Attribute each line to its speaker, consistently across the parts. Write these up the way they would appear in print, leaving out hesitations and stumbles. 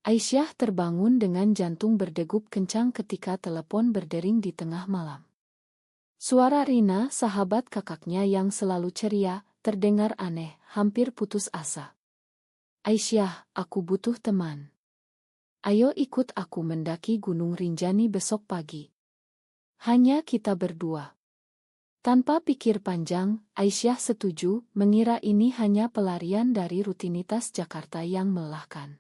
Speaker 1: Aisyah terbangun dengan jantung berdegup kencang ketika telepon berdering di tengah malam. Suara Rina, sahabat kakaknya yang selalu ceria, terdengar aneh, hampir putus asa. Aisyah, aku butuh teman. Ayo ikut aku mendaki Gunung Rinjani besok pagi. Hanya kita berdua. Tanpa pikir panjang, Aisyah setuju, mengira ini hanya pelarian dari rutinitas Jakarta yang melelahkan.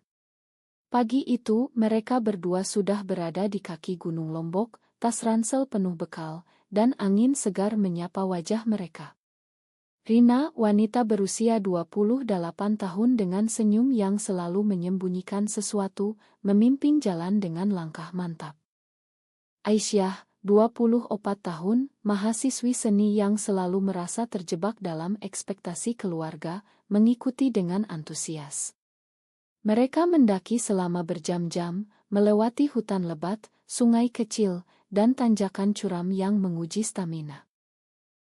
Speaker 1: Pagi itu, mereka berdua sudah berada di kaki Gunung Lombok, tas ransel penuh bekal, dan angin segar menyapa wajah mereka. Rina, wanita berusia 28 tahun dengan senyum yang selalu menyembunyikan sesuatu, memimpin jalan dengan langkah mantap. Aisyah, 24 tahun, mahasiswi seni yang selalu merasa terjebak dalam ekspektasi keluarga, mengikuti dengan antusias. Mereka mendaki selama berjam-jam, melewati hutan lebat, sungai kecil, dan tanjakan curam yang menguji stamina.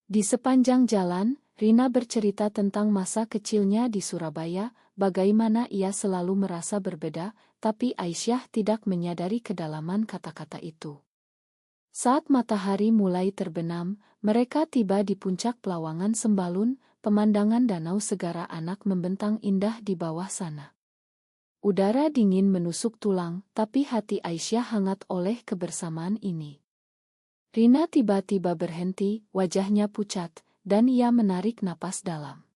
Speaker 1: Di sepanjang jalan, Rina bercerita tentang masa kecilnya di Surabaya, bagaimana ia selalu merasa berbeda, tapi Aisyah tidak menyadari kedalaman kata-kata itu. Saat matahari mulai terbenam, mereka tiba di puncak Pelawangan Sembalun, pemandangan Danau Segara Anak membentang indah di bawah sana. Udara dingin menusuk tulang, tapi hati Aisyah hangat oleh kebersamaan ini. Rina tiba-tiba berhenti, wajahnya pucat, dan ia menarik napas dalam.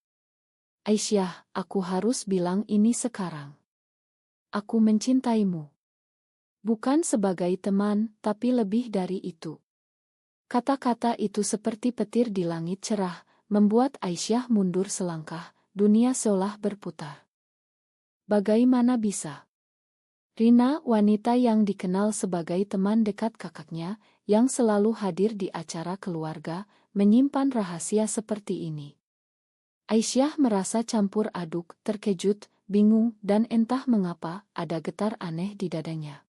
Speaker 1: Aisyah, aku harus bilang ini sekarang. Aku mencintaimu. Bukan sebagai teman, tapi lebih dari itu. Kata-kata itu seperti petir di langit cerah, membuat Aisyah mundur selangkah, dunia seolah berputar. Bagaimana bisa? Rina, wanita yang dikenal sebagai teman dekat kakaknya, yang selalu hadir di acara keluarga, menyimpan rahasia seperti ini. Aisyah merasa campur aduk, terkejut, bingung, dan entah mengapa ada getar aneh di dadanya.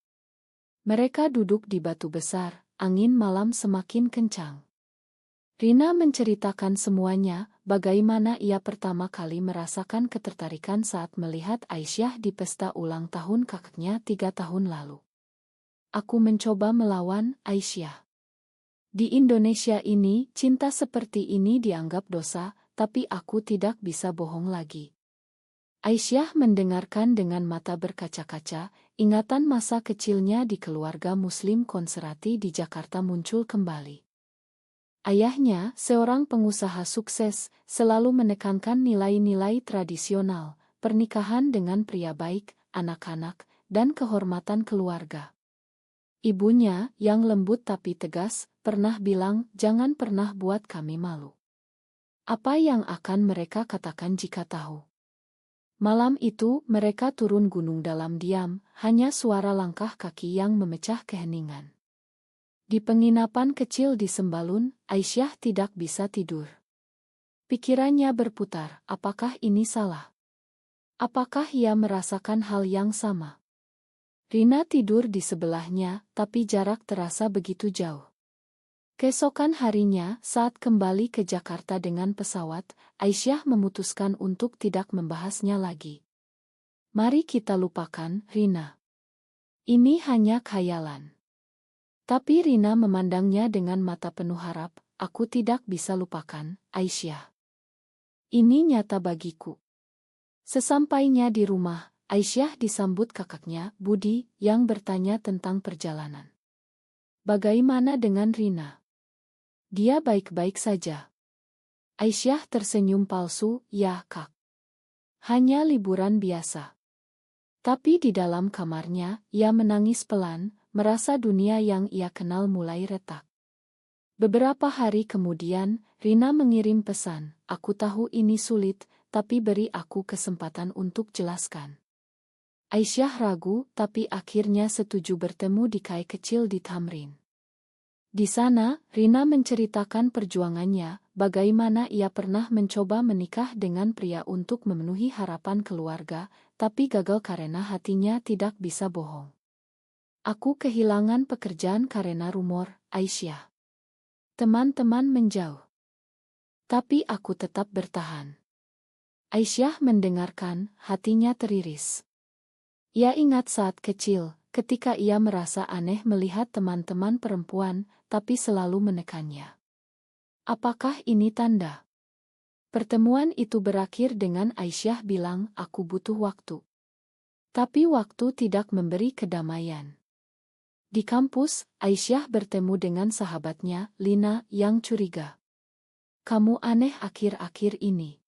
Speaker 1: Mereka duduk di batu besar, angin malam semakin kencang. Rina menceritakan semuanya, bagaimana ia pertama kali merasakan ketertarikan saat melihat Aisyah di pesta ulang tahun kakaknya 3 tahun lalu. Aku mencoba melawan Aisyah. Di Indonesia ini, cinta seperti ini dianggap dosa, tapi aku tidak bisa bohong lagi. Aisyah mendengarkan dengan mata berkaca-kaca, ingatan masa kecilnya di keluarga Muslim konservatif di Jakarta muncul kembali. Ayahnya, seorang pengusaha sukses, selalu menekankan nilai-nilai tradisional, pernikahan dengan pria baik, anak-anak, dan kehormatan keluarga. Ibunya, yang lembut tapi tegas, pernah bilang, jangan pernah buat kami malu. Apa yang akan mereka katakan jika tahu? Malam itu, mereka turun gunung dalam diam, hanya suara langkah kaki yang memecah keheningan. Di penginapan kecil di Sembalun, Aisyah tidak bisa tidur. Pikirannya berputar, apakah ini salah? Apakah ia merasakan hal yang sama? Rina tidur di sebelahnya, tapi jarak terasa begitu jauh. Keesokan harinya, saat kembali ke Jakarta dengan pesawat, Aisyah memutuskan untuk tidak membahasnya lagi. Mari kita lupakan, Rina. Ini hanya khayalan. Tapi Rina memandangnya dengan mata penuh harap, aku tidak bisa lupakan, Aisyah. Ini nyata bagiku. Sesampainya di rumah, Aisyah disambut kakaknya, Budi, yang bertanya tentang perjalanan. Bagaimana dengan Rina? Dia baik-baik saja. Aisyah tersenyum palsu, ya kak. Hanya liburan biasa. Tapi di dalam kamarnya, ia menangis pelan, merasa dunia yang ia kenal mulai retak. Beberapa hari kemudian, Rina mengirim pesan, aku tahu ini sulit, tapi beri aku kesempatan untuk jelaskan. Aisyah ragu, tapi akhirnya setuju bertemu di kai kecil di Tamrin. Di sana, Rina menceritakan perjuangannya, bagaimana ia pernah mencoba menikah dengan pria untuk memenuhi harapan keluarga, tapi gagal karena hatinya tidak bisa bohong. Aku kehilangan pekerjaan karena rumor, Aisyah. Teman-teman menjauh. Tapi aku tetap bertahan. Aisyah mendengarkan, hatinya teriris. Ia ingat saat kecil, ketika ia merasa aneh melihat teman-teman perempuan, tapi selalu menekannya. Apakah ini tanda? Pertemuan itu berakhir dengan Aisyah bilang, "Aku butuh waktu." Tapi waktu tidak memberi kedamaian. Di kampus, Aisyah bertemu dengan sahabatnya, Lina, yang curiga. "Kamu aneh akhir-akhir ini.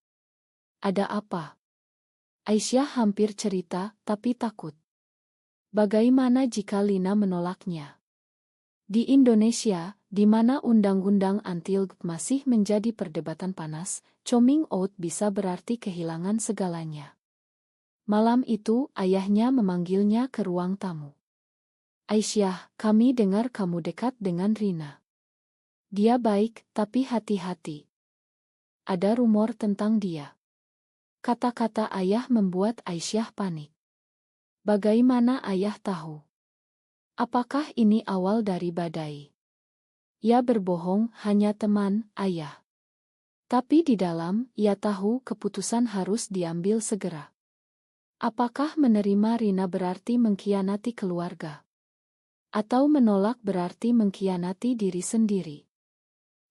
Speaker 1: Ada apa?" Aisyah hampir cerita, tapi takut. Bagaimana jika Lina menolaknya? Di Indonesia, di mana undang-undang anti-LGBTQ masih menjadi perdebatan panas, coming out bisa berarti kehilangan segalanya. Malam itu, ayahnya memanggilnya ke ruang tamu. "Aisyah, kami dengar kamu dekat dengan Rina. Dia baik, tapi hati-hati. Ada rumor tentang dia." Kata-kata ayah membuat Aisyah panik. Bagaimana ayah tahu? Apakah ini awal dari badai? Ia berbohong, hanya teman, ayah. Tapi di dalam, ia tahu keputusan harus diambil segera. Apakah menerima Rina berarti mengkhianati keluarga? Atau menolak berarti mengkhianati diri sendiri?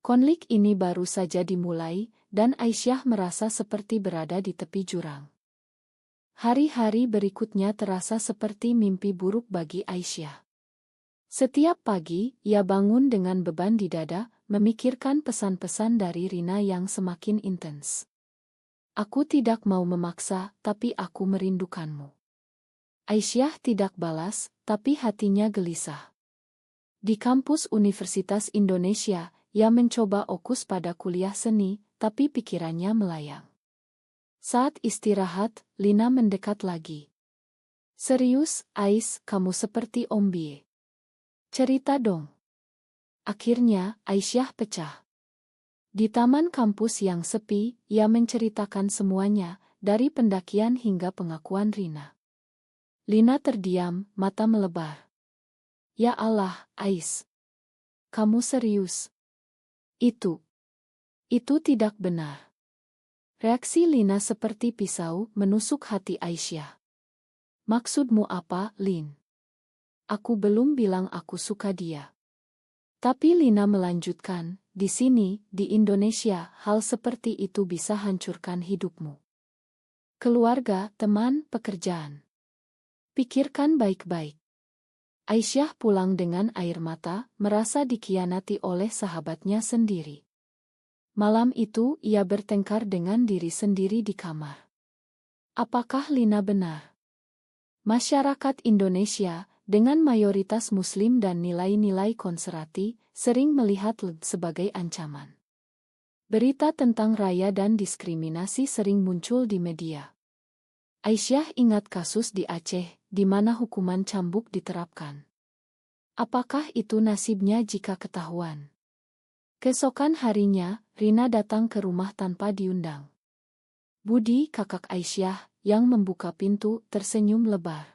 Speaker 1: Konflik ini baru saja dimulai, dan Aisyah merasa seperti berada di tepi jurang. Hari-hari berikutnya terasa seperti mimpi buruk bagi Aisyah. Setiap pagi, ia bangun dengan beban di dada, memikirkan pesan-pesan dari Rina yang semakin intens. "Aku tidak mau memaksa, tapi aku merindukanmu." Aisyah tidak balas, tapi hatinya gelisah. Di kampus Universitas Indonesia, ia mencoba fokus pada kuliah seni, tapi pikirannya melayang. Saat istirahat, Lina mendekat lagi. "Serius, Ais, kamu seperti Om Bie. Cerita dong." Akhirnya, Aisyah pecah. Di taman kampus yang sepi, ia menceritakan semuanya, dari pendakian hingga pengakuan Rina. Lina terdiam, mata melebar. "Ya Allah, Ais. Kamu serius? Itu tidak benar." Reaksi Lina seperti pisau menusuk hati Aisyah. "Maksudmu apa, Lin? Aku belum bilang aku suka dia." Tapi Lina melanjutkan, "Di sini, di Indonesia, hal seperti itu bisa hancurkan hidupmu. Keluarga, teman, pekerjaan. Pikirkan baik-baik." Aisyah pulang dengan air mata, merasa dikhianati oleh sahabatnya sendiri. Malam itu, ia bertengkar dengan diri sendiri di kamar. Apakah Lina benar? Masyarakat Indonesia, dengan mayoritas Muslim dan nilai-nilai konservatif, sering melihat LGBT sebagai ancaman. Berita tentang raya dan diskriminasi sering muncul di media. Aisyah ingat kasus di Aceh, di mana hukuman cambuk diterapkan. Apakah itu nasibnya jika ketahuan? Keesokan harinya, Rina datang ke rumah tanpa diundang. Budi, kakak Aisyah, yang membuka pintu, tersenyum lebar.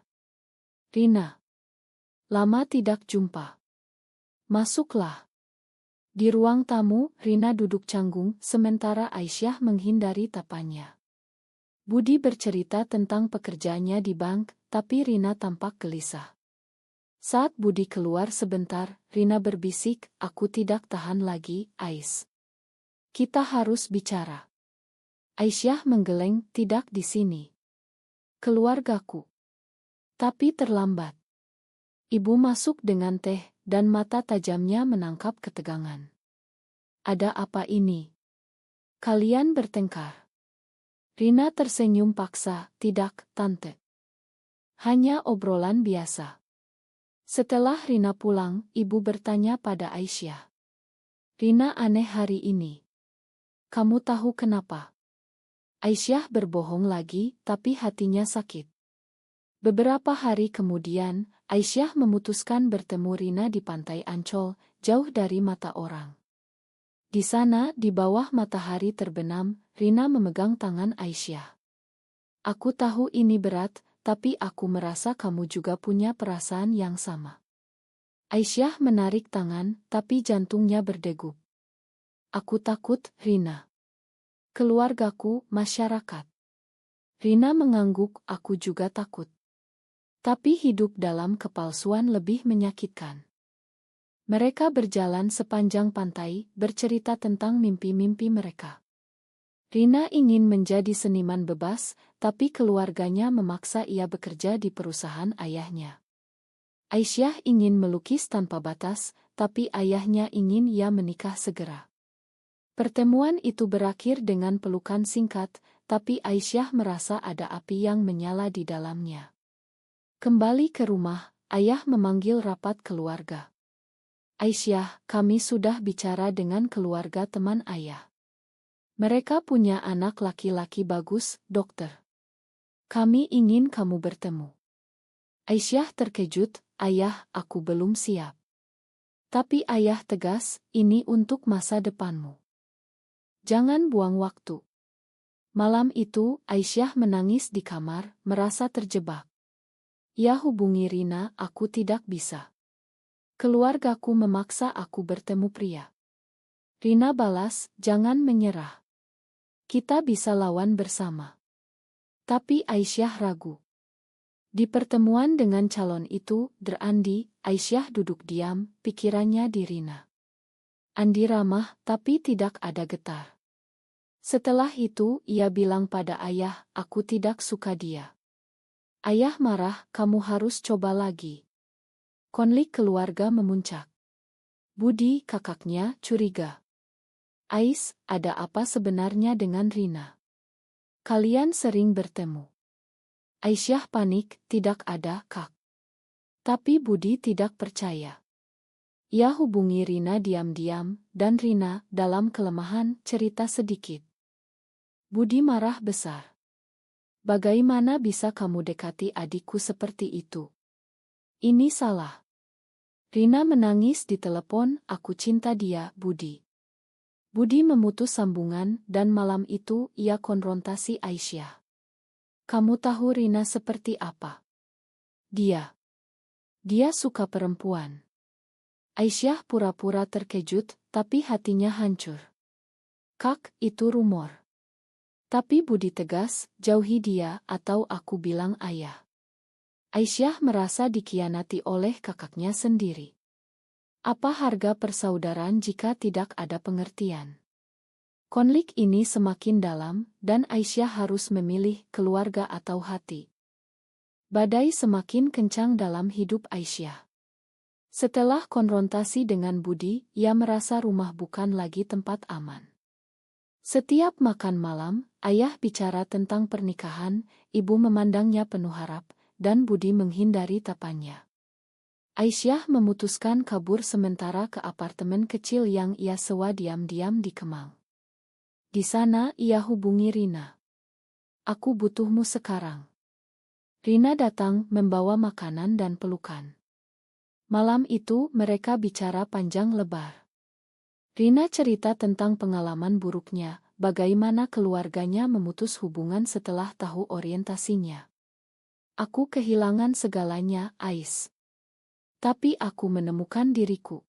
Speaker 1: "Rina, lama tidak jumpa. Masuklah." Di ruang tamu, Rina duduk canggung, sementara Aisyah menghindari tapanya. Budi bercerita tentang pekerjaannya di bank, tapi Rina tampak gelisah. Saat Budi keluar sebentar, Rina berbisik, "Aku tidak tahan lagi, Ais. Kita harus bicara." Aisyah menggeleng, "Tidak di sini. Keluargaku." Tapi terlambat. Ibu masuk dengan teh, dan mata tajamnya menangkap ketegangan. "Ada apa ini? Kalian bertengkar?" Rina tersenyum paksa, "Tidak, Tante. Hanya obrolan biasa." Setelah Rina pulang, ibu bertanya pada Aisyah. "Rina aneh hari ini. Kamu tahu kenapa?" Aisyah berbohong lagi, tapi hatinya sakit. Beberapa hari kemudian, Aisyah memutuskan bertemu Rina di pantai Ancol, jauh dari mata orang. Di sana, di bawah matahari terbenam, Rina memegang tangan Aisyah. "Aku tahu ini berat, tapi aku merasa kamu juga punya perasaan yang sama." Aisyah menarik tangan, tapi jantungnya berdegup. "Aku takut, Rina. Keluargaku, masyarakat." Rina mengangguk, "Aku juga takut." Tapi hidup dalam kepalsuan lebih menyakitkan. Mereka berjalan sepanjang pantai, bercerita tentang mimpi-mimpi mereka. Rina ingin menjadi seniman bebas, tapi keluarganya memaksa ia bekerja di perusahaan ayahnya. Aisyah ingin melukis tanpa batas, tapi ayahnya ingin ia menikah segera. Pertemuan itu berakhir dengan pelukan singkat, tapi Aisyah merasa ada api yang menyala di dalamnya. Kembali ke rumah, ayah memanggil rapat keluarga. Aisyah, kami sudah bicara dengan keluarga teman ayah. Mereka punya anak laki-laki bagus, dokter. Kami ingin kamu bertemu. Aisyah terkejut, ayah, aku belum siap. Tapi ayah tegas, ini untuk masa depanmu. Jangan buang waktu. Malam itu, Aisyah menangis di kamar, merasa terjebak. Ia hubungi Rina, aku tidak bisa. Keluargaku memaksa aku bertemu pria. Rina balas, jangan menyerah. Kita bisa lawan bersama. Tapi Aisyah ragu. Di pertemuan dengan calon itu, Andi, Aisyah duduk diam, pikirannya di Rina. Andi ramah, tapi tidak ada getar. Setelah itu, ia bilang pada ayah, aku tidak suka dia. Ayah marah, kamu harus coba lagi. Konflik keluarga memuncak. Budi, kakaknya, curiga. Ais, ada apa sebenarnya dengan Rina? Kalian sering bertemu. Aisyah panik, tidak ada, Kak. Tapi Budi tidak percaya. Ia hubungi Rina diam-diam, dan Rina, dalam kelemahan, cerita sedikit. Budi marah besar. Bagaimana bisa kamu dekati adikku seperti itu? Ini salah. Rina menangis di telepon, aku cinta dia, Budi. Budi memutus sambungan, dan malam itu ia konfrontasi Aisyah. Kamu tahu Rina seperti apa? Dia suka perempuan. Aisyah pura-pura terkejut, tapi hatinya hancur. Kak, itu rumor. Tapi Budi tegas, jauhi dia atau aku bilang ayah. Aisyah merasa dikhianati oleh kakaknya sendiri. Apa harga persaudaraan jika tidak ada pengertian? Konflik ini semakin dalam, dan Aisyah harus memilih keluarga atau hati. Badai semakin kencang dalam hidup Aisyah. Setelah konfrontasi dengan Budi, ia merasa rumah bukan lagi tempat aman. Setiap makan malam, ayah bicara tentang pernikahan, ibu memandangnya penuh harap, dan Budi menghindari tapannya. Aisyah memutuskan kabur sementara ke apartemen kecil yang ia sewa diam-diam di Kemang. Di sana ia hubungi Rina. Aku butuhmu sekarang. Rina datang membawa makanan dan pelukan. Malam itu mereka bicara panjang lebar. Rina cerita tentang pengalaman buruknya, bagaimana keluarganya memutus hubungan setelah tahu orientasinya. Aku kehilangan segalanya, Ais. Tapi aku menemukan diriku.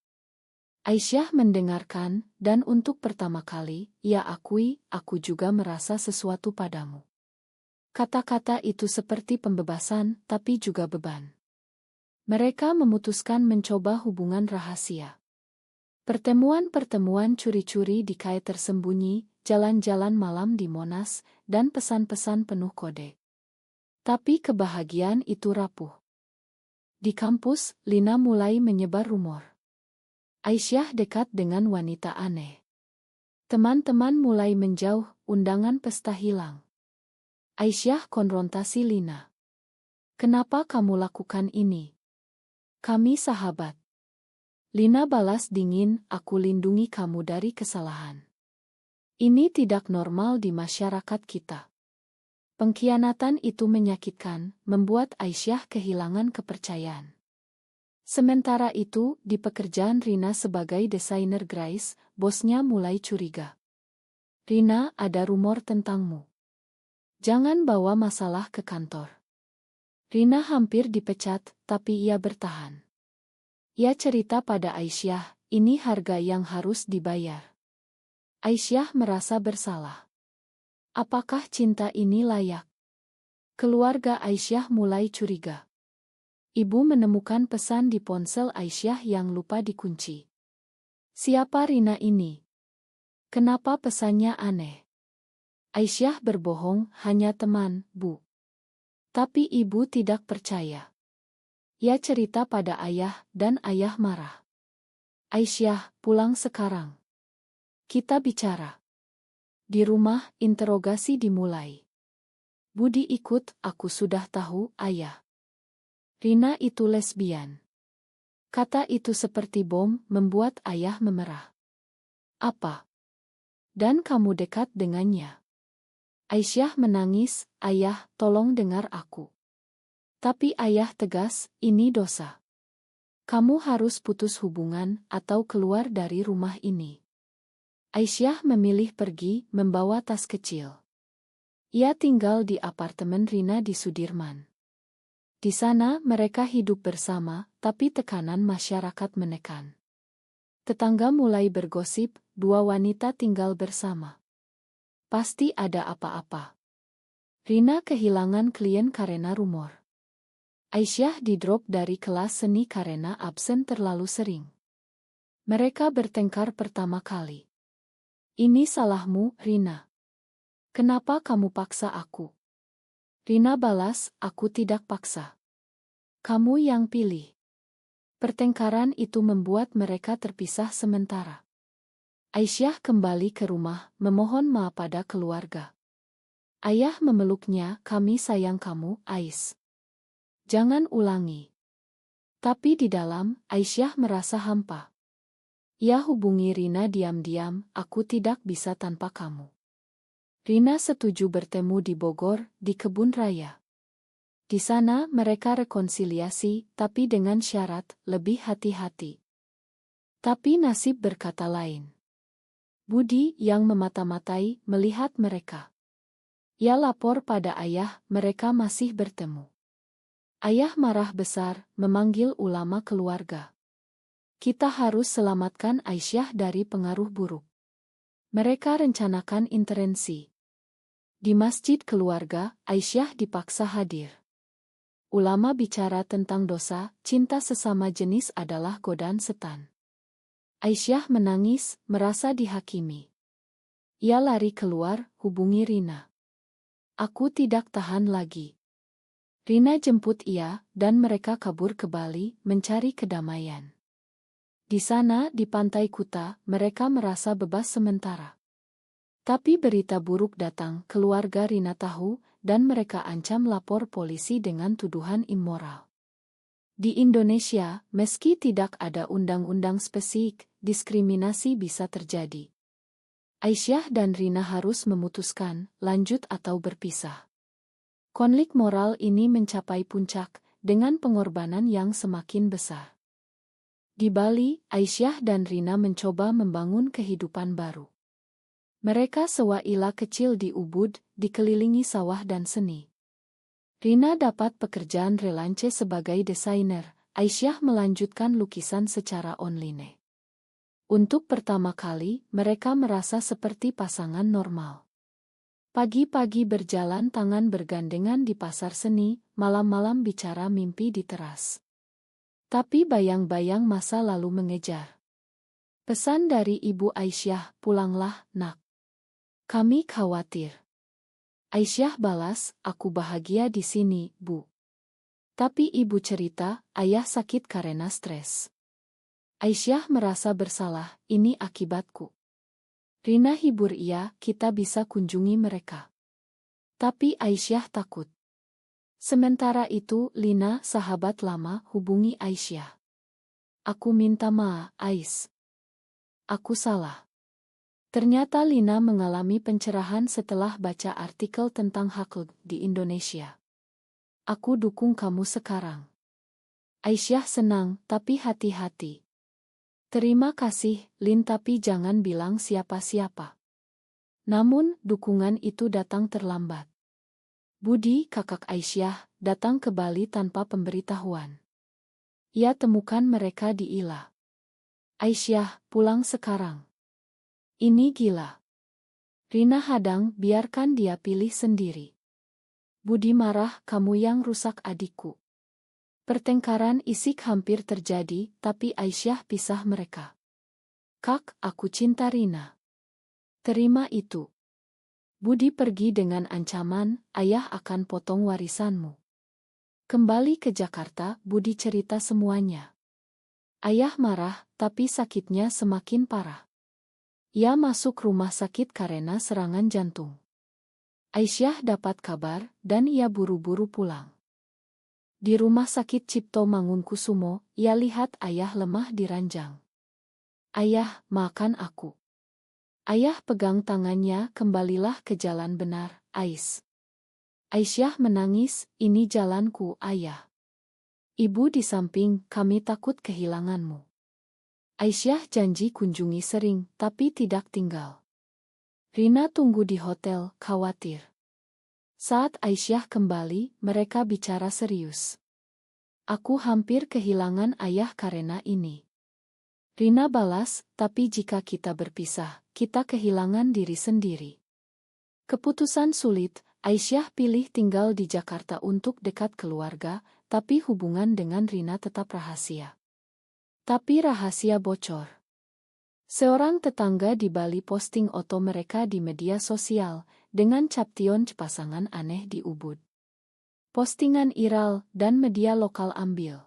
Speaker 1: Aisyah mendengarkan, dan untuk pertama kali, ia akui, aku juga merasa sesuatu padamu. Kata-kata itu seperti pembebasan, tapi juga beban. Mereka memutuskan mencoba hubungan rahasia. Pertemuan-pertemuan curi-curi di kai tersembunyi, jalan-jalan malam di Monas, dan pesan-pesan penuh kode. Tapi kebahagiaan itu rapuh. Di kampus, Lina mulai menyebar rumor. Aisyah dekat dengan wanita aneh. Teman-teman mulai menjauh, undangan pesta hilang. Aisyah konfrontasi Lina. Kenapa kamu lakukan ini? Kami sahabat. Lina balas dingin, aku lindungi kamu dari kesalahan. Ini tidak normal di masyarakat kita. Pengkhianatan itu menyakitkan, membuat Aisyah kehilangan kepercayaan. Sementara itu, di pekerjaan Rina sebagai desainer grafis, bosnya mulai curiga. Rina, ada rumor tentangmu. Jangan bawa masalah ke kantor. Rina hampir dipecat, tapi ia bertahan. Ia cerita pada Aisyah, ini harga yang harus dibayar. Aisyah merasa bersalah. Apakah cinta ini layak? Keluarga Aisyah mulai curiga. Ibu menemukan pesan di ponsel Aisyah yang lupa dikunci. Siapa Rina ini? Kenapa pesannya aneh? Aisyah berbohong, hanya teman, Bu. Tapi ibu tidak percaya. Ia cerita pada ayah dan ayah marah. Aisyah, pulang sekarang. Kita bicara. Di rumah, interogasi dimulai. Budi ikut, aku sudah tahu, ayah. Rina itu lesbian. Kata itu seperti bom, membuat ayah memerah. Apa? Dan kamu dekat dengannya? Aisyah menangis, ayah, tolong dengar aku. Tapi ayah tegas, ini dosa. Kamu harus putus hubungan atau keluar dari rumah ini. Aisyah memilih pergi, membawa tas kecil. Ia tinggal di apartemen Rina di Sudirman. Di sana mereka hidup bersama, tapi tekanan masyarakat menekan. Tetangga mulai bergosip, dua wanita tinggal bersama. Pasti ada apa-apa. Rina kehilangan klien karena rumor. Aisyah di-drop dari kelas seni karena absen terlalu sering. Mereka bertengkar pertama kali. Ini salahmu, Rina. Kenapa kamu paksa aku? Rina balas, aku tidak paksa. Kamu yang pilih. Pertengkaran itu membuat mereka terpisah sementara. Aisyah kembali ke rumah, memohon maaf pada keluarga. Ayah memeluknya, kami sayang kamu, Ais. Jangan ulangi. Tapi di dalam, Aisyah merasa hampa. Ia hubungi Rina diam-diam, aku tidak bisa tanpa kamu. Rina setuju bertemu di Bogor, di kebun raya. Di sana mereka rekonsiliasi, tapi dengan syarat, lebih hati-hati. Tapi nasib berkata lain. Budi yang memata-matai melihat mereka. Ia lapor pada ayah, mereka masih bertemu. Ayah marah besar, memanggil ulama keluarga. Kita harus selamatkan Aisyah dari pengaruh buruk. Mereka rencanakan intervensi. Di masjid keluarga, Aisyah dipaksa hadir. Ulama bicara tentang dosa, cinta sesama jenis adalah godaan setan. Aisyah menangis, merasa dihakimi. Ia lari keluar, hubungi Rina. Aku tidak tahan lagi. Rina jemput ia, dan mereka kabur ke Bali, mencari kedamaian. Di sana, di Pantai Kuta, mereka merasa bebas sementara. Tapi berita buruk datang, keluarga Rina tahu, dan mereka ancam lapor polisi dengan tuduhan immoral. Di Indonesia, meski tidak ada undang-undang spesifik, diskriminasi bisa terjadi. Aisyah dan Rina harus memutuskan, lanjut atau berpisah. Konflik moral ini mencapai puncak, dengan pengorbanan yang semakin besar. Di Bali, Aisyah dan Rina mencoba membangun kehidupan baru. Mereka sewa ila kecil di Ubud, dikelilingi sawah dan seni. Rina dapat pekerjaan freelance sebagai desainer, Aisyah melanjutkan lukisan secara online. Untuk pertama kali, mereka merasa seperti pasangan normal. Pagi-pagi berjalan tangan bergandengan di pasar seni, malam-malam bicara mimpi di teras. Tapi bayang-bayang masa lalu mengejar. Pesan dari Ibu Aisyah, pulanglah, nak. Kami khawatir. Aisyah balas, aku bahagia di sini, Bu. Tapi ibu cerita, ayah sakit karena stres. Aisyah merasa bersalah, ini akibatku. Rina hibur ia, kita bisa kunjungi mereka. Tapi Aisyah takut. Sementara itu, Lina, sahabat lama, hubungi Aisyah. Aku minta maaf, Ais. Aku salah. Ternyata Lina mengalami pencerahan setelah baca artikel tentang hak di Indonesia. Aku dukung kamu sekarang. Aisyah senang, tapi hati-hati. Terima kasih, Lin, tapi jangan bilang siapa-siapa. Namun, dukungan itu datang terlambat. Budi, kakak Aisyah, datang ke Bali tanpa pemberitahuan. Ia temukan mereka di Ila. Aisyah, pulang sekarang. Ini gila. Rina hadang, biarkan dia pilih sendiri. Budi marah, kamu yang rusak adikku. Pertengkaran isik hampir terjadi, tapi Aisyah pisah mereka. Kak, aku cinta Rina. Terima itu. Budi pergi dengan ancaman, ayah akan potong warisanmu. Kembali ke Jakarta, Budi cerita semuanya. Ayah marah, tapi sakitnya semakin parah. Ia masuk rumah sakit karena serangan jantung. Aisyah dapat kabar, dan ia buru-buru pulang. Di rumah sakit Cipto Mangunkusumo, ia lihat ayah lemah di ranjang. Ayah, makan aku. Ayah pegang tangannya, kembalilah ke jalan benar, Ais. Aisyah menangis, ini jalanku, ayah. Ibu di samping, kami takut kehilanganmu. Aisyah janji kunjungi sering, tapi tidak tinggal. Rina tunggu di hotel, khawatir. Saat Aisyah kembali, mereka bicara serius. Aku hampir kehilangan ayah karena ini. Rina balas, tapi jika kita berpisah, kita kehilangan diri sendiri. Keputusan sulit, Aisyah pilih tinggal di Jakarta untuk dekat keluarga, tapi hubungan dengan Rina tetap rahasia. Tapi rahasia bocor. Seorang tetangga di Bali posting foto mereka di media sosial, dengan caption pasangan aneh di Ubud. Postingan viral, dan media lokal ambil.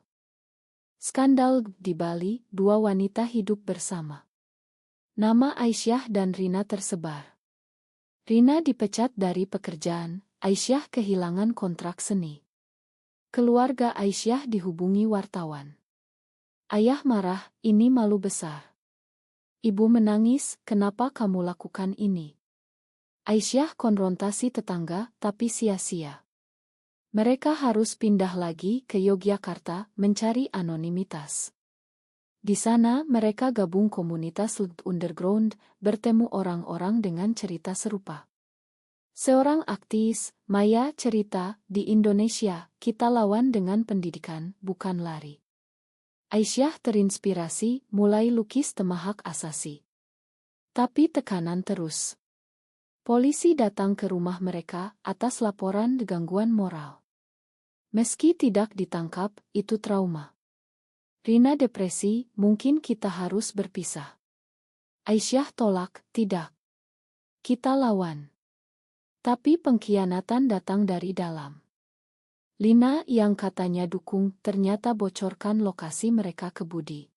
Speaker 1: Skandal di Bali, dua wanita hidup bersama. Nama Aisyah dan Rina tersebar. Rina dipecat dari pekerjaan, Aisyah kehilangan kontrak seni. Keluarga Aisyah dihubungi wartawan. Ayah marah, ini malu besar. Ibu menangis, kenapa kamu lakukan ini? Aisyah konfrontasi tetangga, tapi sia-sia. Mereka harus pindah lagi ke Yogyakarta, mencari anonimitas. Di sana mereka gabung komunitas underground, bertemu orang-orang dengan cerita serupa. Seorang aktivis, Maya, cerita, di Indonesia, kita lawan dengan pendidikan, bukan lari. Aisyah terinspirasi, mulai lukis temahak asasi. Tapi tekanan terus. Polisi datang ke rumah mereka atas laporan gangguan moral. Meski tidak ditangkap, itu trauma. Rina depresi, mungkin kita harus berpisah. Aisyah tolak, tidak. Kita lawan. Tapi pengkhianatan datang dari dalam. Lina yang katanya dukung, ternyata bocorkan lokasi mereka ke Budi.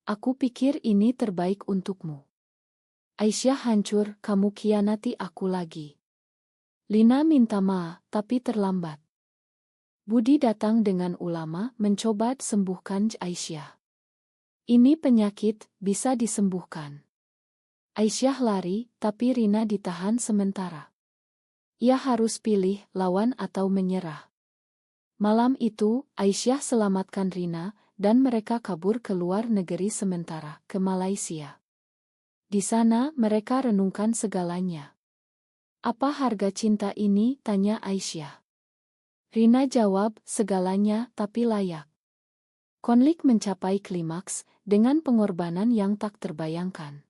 Speaker 1: Aku pikir ini terbaik untukmu. Aisyah hancur, kamu khianati aku lagi. Lina minta maaf, tapi terlambat. Budi datang dengan ulama, mencoba sembuhkan Aisyah. Ini penyakit, bisa disembuhkan. Aisyah lari, tapi Rina ditahan sementara. Ia harus pilih, lawan atau menyerah. Malam itu, Aisyah selamatkan Rina, dan mereka kabur ke luar negeri sementara, ke Malaysia. Di sana, mereka renungkan segalanya. Apa harga cinta ini? Tanya Aisyah. Rina jawab, segalanya, tapi layak. Konflik mencapai klimaks, dengan pengorbanan yang tak terbayangkan.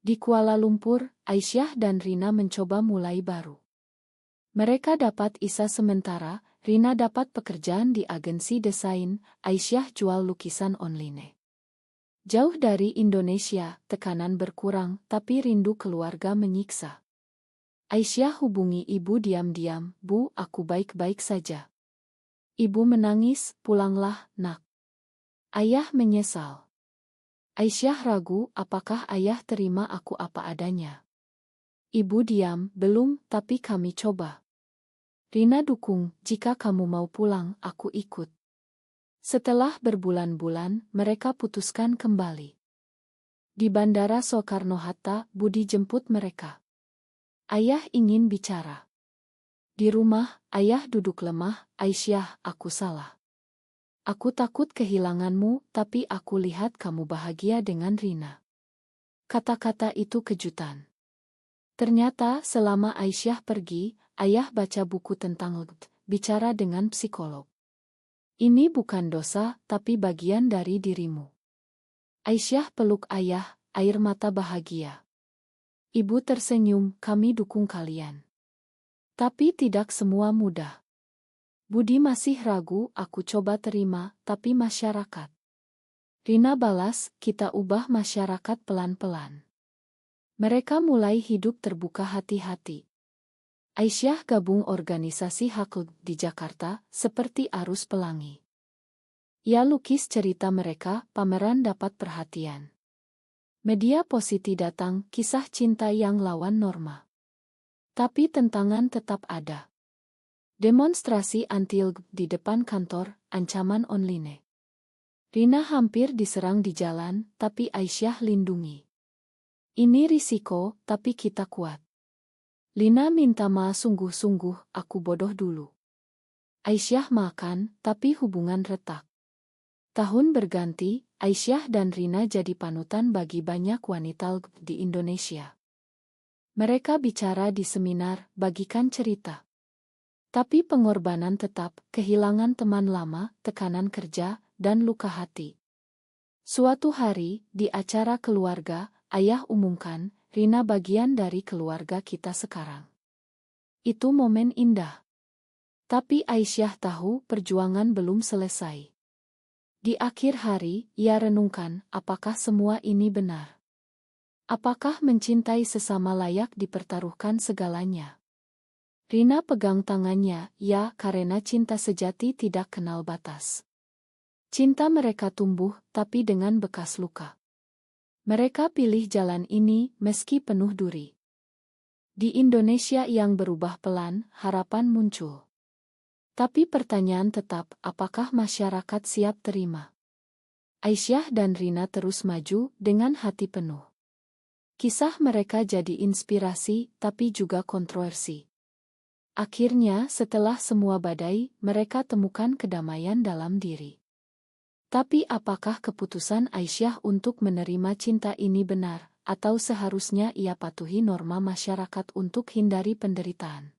Speaker 1: Di Kuala Lumpur, Aisyah dan Rina mencoba mulai baru. Mereka dapat isa sementara, Rina dapat pekerjaan di agensi desain, Aisyah jual lukisan online. Jauh dari Indonesia, tekanan berkurang, tapi rindu keluarga menyiksa. Aisyah hubungi ibu diam-diam, Bu, aku baik-baik saja. Ibu menangis, pulanglah, nak. Ayah menyesal. Aisyah ragu, apakah ayah terima aku apa adanya? Ibu diam, belum, tapi kami coba. Rina dukung, jika kamu mau pulang, aku ikut. Setelah berbulan-bulan, mereka putuskan kembali. Di Bandara Soekarno-Hatta, Budi jemput mereka. Ayah ingin bicara. Di rumah, ayah duduk lemah, Aisyah, aku salah. Aku takut kehilanganmu, tapi aku lihat kamu bahagia dengan Rina. Kata-kata itu kejutan. Ternyata selama Aisyah pergi, ayah baca buku tentang bicara dengan psikolog. Ini bukan dosa, tapi bagian dari dirimu. Aisyah peluk ayah, air mata bahagia. Ibu tersenyum, kami dukung kalian. Tapi tidak semua mudah. Budi masih ragu, aku coba terima, tapi masyarakat. Rina balas, kita ubah masyarakat pelan-pelan. Mereka mulai hidup terbuka hati-hati. Aisyah gabung organisasi hak di Jakarta, seperti arus pelangi. Ia lukis cerita mereka, pameran dapat perhatian. Media positif datang, kisah cinta yang lawan norma. Tapi tentangan tetap ada. Demonstrasi anti-LGBT di depan kantor, ancaman online. Rina hampir diserang di jalan, tapi Aisyah lindungi. Ini risiko, tapi kita kuat. Lina minta maaf sungguh-sungguh, aku bodoh dulu. Aisyah makan, tapi hubungan retak. Tahun berganti, Aisyah dan Rina jadi panutan bagi banyak wanita LGBT di Indonesia. Mereka bicara di seminar, bagikan cerita. Tapi pengorbanan tetap, kehilangan teman lama, tekanan kerja, dan luka hati. Suatu hari, di acara keluarga, ayah umumkan, Rina bagian dari keluarga kita sekarang. Itu momen indah. Tapi Aisyah tahu perjuangan belum selesai. Di akhir hari, ia renungkan, apakah semua ini benar? Apakah mencintai sesama layak dipertaruhkan segalanya? Rina pegang tangannya, ya, karena cinta sejati tidak kenal batas. Cinta mereka tumbuh, tapi dengan bekas luka. Mereka pilih jalan ini, meski penuh duri. Di Indonesia yang berubah pelan, harapan muncul. Tapi pertanyaan tetap, apakah masyarakat siap terima? Aisyah dan Rina terus maju, dengan hati penuh. Kisah mereka jadi inspirasi, tapi juga kontroversi. Akhirnya, setelah semua badai, mereka temukan kedamaian dalam diri. Tapi apakah keputusan Aisyah untuk menerima cinta ini benar, atau seharusnya ia patuhi norma masyarakat untuk hindari penderitaan?